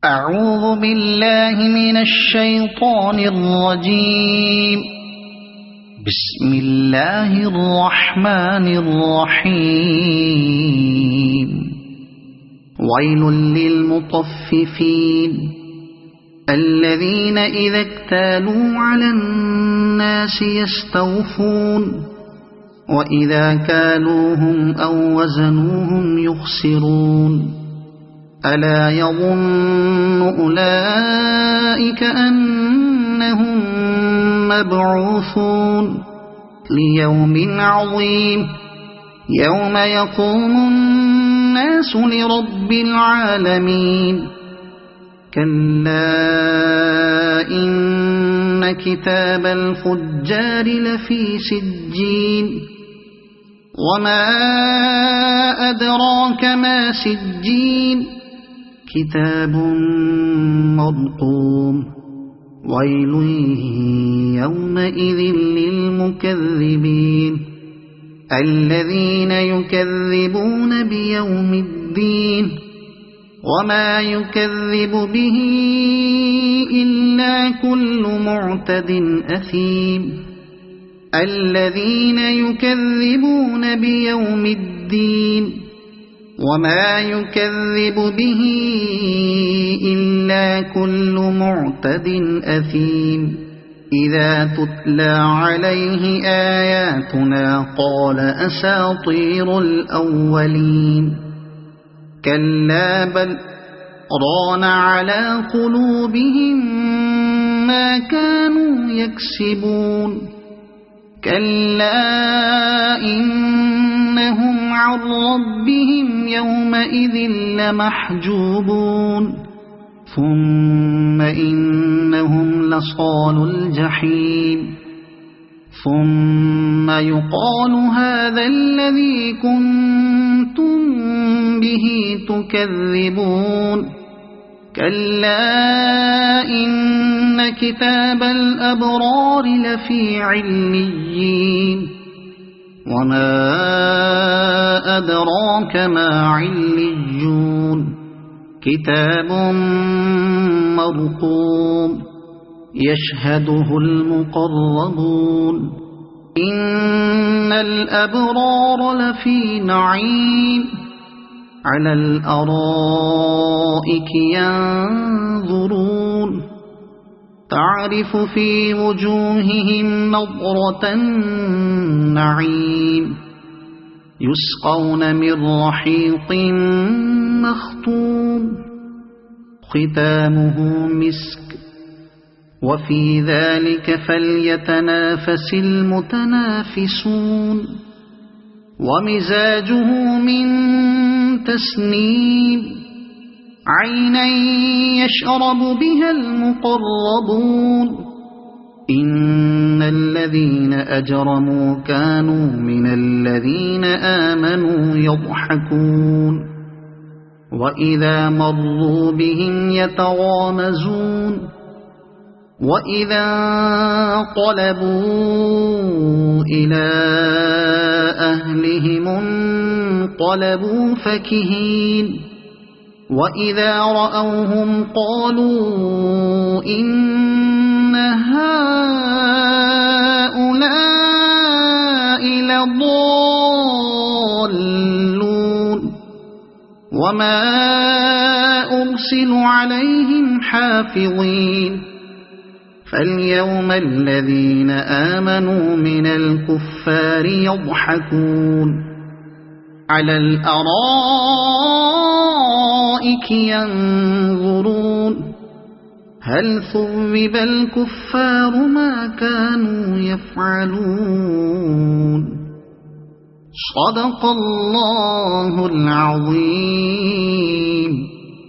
أعوذ بالله من الشيطان الرجيم. بسم الله الرحمن الرحيم. ويل للمطففين الذين إذا اكتالوا على الناس يستوفون وإذا كالوهم أو وزنوهم يخسرون. ألا يظن أولئك أنهم مبعوثون ليوم عظيم يوم يقوم الناس لرب العالمين. كلا إن كتاب الفجار لفي سجين وما أدراك ما سجين كتاب مرقوم. ويل يومئذ للمكذبين الذين يكذبون بيوم الدين وما يكذب به إلا كل معتد أثيم. الذين يكذبون بيوم الدين وما يكذب به إلا كل معتد أثيم. إذا تتلى عليه آياتنا قال أساطير الأولين. كلا بل ران على قلوبهم ما كانوا يكسبون. كلا إنهم عن ربهم يومئذ لمحجوبون. ثم إنهم لصال الجحيم. ثم يقال هذا الذي كنتم به تكذبون. كلا إن كتاب الأبرار لفي عليين وما أدراك ما عليون كتاب مرقوم يشهده المقربون. إن الأبرار لفي نعيم على الأرائك ينظرون تعرف في وجوههم نضرة النعيم يسقون من رحيق مختوم ختامه مسك وفي ذلك فليتنافس المتنافسون. ومزاجه من تسنيم عينا يشرب بها المقربون. إن الذين أجرموا كانوا من الذين آمنوا يضحكون وإذا مروا بهم يتغامزون. وإذا انقلبوا إلى أهلهم انقلبوا فكهين. وإذا رأوهم قالوا إن هؤلاء لضالون وما أرسلوا عليهم حافظين. فاليوم الذين آمنوا من الكفار يضحكون على الأرائك ينظرون هل ثوب الكفار ما كانوا يفعلون. صدق الله العظيم.